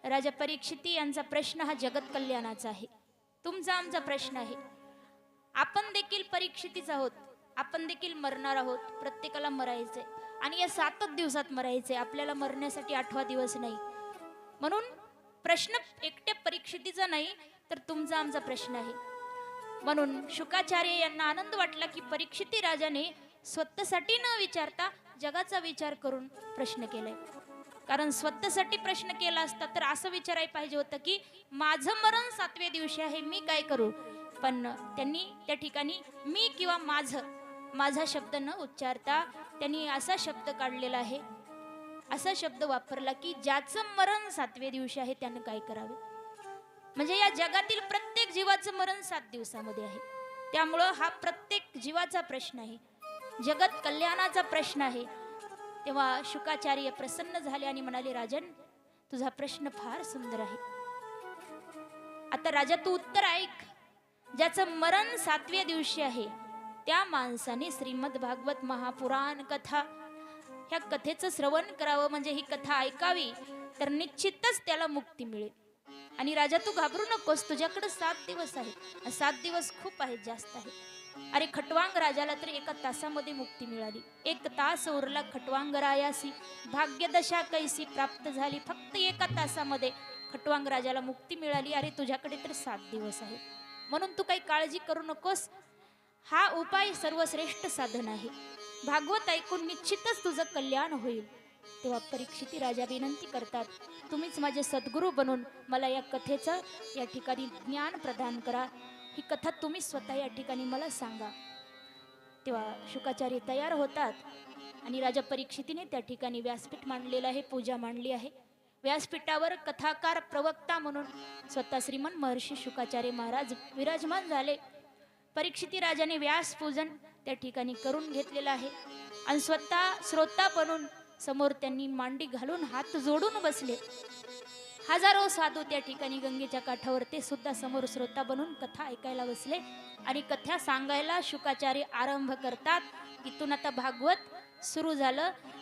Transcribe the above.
राजा परीक्षिती यांचा प्रश्न हा जगत कल्याणाचा आहे, तुमचा आमचा प्रश्न आहे. आपण देखील परीक्षितीच आहोत, आपण देखील मरणार आहोत, प्रत्येकाला मरायचंय आणि या 7च दिवसात मरायचंय, आपल्याला मरण्यासाठी 8वा दिवस नाही. म्हणून प्रश्न एकट्या परीक्षितीचा नाही तर तुमचा आमचा प्रश्न आहे. म्हणून शुकाचार्य यांना आनंद वाटला की परीक्षिती राजाने स्वतःसाठी न विचारता जगाचा विचार करून प्रश्न केलाय. कारण स्वतःसाठी प्रश्न केला असता तर असं विचारायला पाहिजे होतं की माझं मरण 7व्या दिवशी आहे, मी काय करू. पण त्यांनी त्या ठिकाणी मी किंवा माझा शब्द न उच्चारता त्यांनी असा शब्द काढलेला आहे, असा शब्द वापरला की ज्याचं मरण 7व्या दिवशी आहे त्यानं काय करावे. म्हणजे या जगातील प्रत्येक जीवाचं मरण 7 दिवसामध्ये आहे. त्यामुळं हा प्रत्येक जीवाचा प्रश्न आहे, जगत कल्याणाचा प्रश्न आहे. तेव्हा शुकाचार्य प्रसन्न झाले आणि म्हणाले, राजन तुझा प्रश्न फार सुंदर आहे. आता राजा तू उत्तर ऐक. ज्याचं मरण 7व्या दिवशी आहे त्या माणसाने श्रीमद भागवत महापुराण कथा ह्या कथेचं श्रवण करावं, म्हणजे ही कथा ऐकावी, तर निश्चितच त्याला मुक्ती मिळेल. आणि राजा तू घाबरू नकोस, तुझ्याकडे 7 दिवस आहेत. 7 दिवस खूप आहेत, जास्त आहे. अरे खटवांग राजाला तर 1 तासामध्ये मुक्ती मिळाली. 1 तास उरला खटवांग रायासी, भाग्यदशा कैसी प्राप्त झाली. फक्त 1 तासामध्ये खटवांग राजाला मुक्ती मिळाली. अरे तुझ्याकडे तर 7 दिवस आहे, म्हणून तू काही काळजी करू नकोस. हा उपाय सर्वश्रेष्ठ साधन आहे. भागवत ऐकून निश्चितच तुझं कल्याण होईल. तेव्हा परीक्षिती राजा विनंती करतात, तुम्हीच माझे सद्गुरू बनून मला या कथेचं या ठिकाणी ज्ञान प्रदान करा. ही कथा तुम्ही स्वतः या ठिकाणी मला सांगा. तेव्हा शुकाचार्य तयार होतात आणि राजा परीक्षितीने त्या ठिकाणी व्यासपीठ मांडलेलं आहे, पूजा मांडली आहे. व्यासपीठावर कथाकार प्रवक्ता म्हणून स्वतः श्रीमन महर्षी शुकाचार्य महाराज विराजमान झाले. परीक्षिती राजाने व्यास पूजन त्या ठिकाणी करून घेतलेलं आहे आणि स्वतः श्रोता बनून समोर त्यांनी मांडी घालून हात जोडून बसले. हजारो साधू त्या ठिकाणी गंगेच्या काठावर ते सुद्धा समोर श्रोता बनून कथा ऐकायला बसले आणि कथा सांगायला शुकाचार्य आरंभ करतात. इथून आता भागवत सुरू झालं.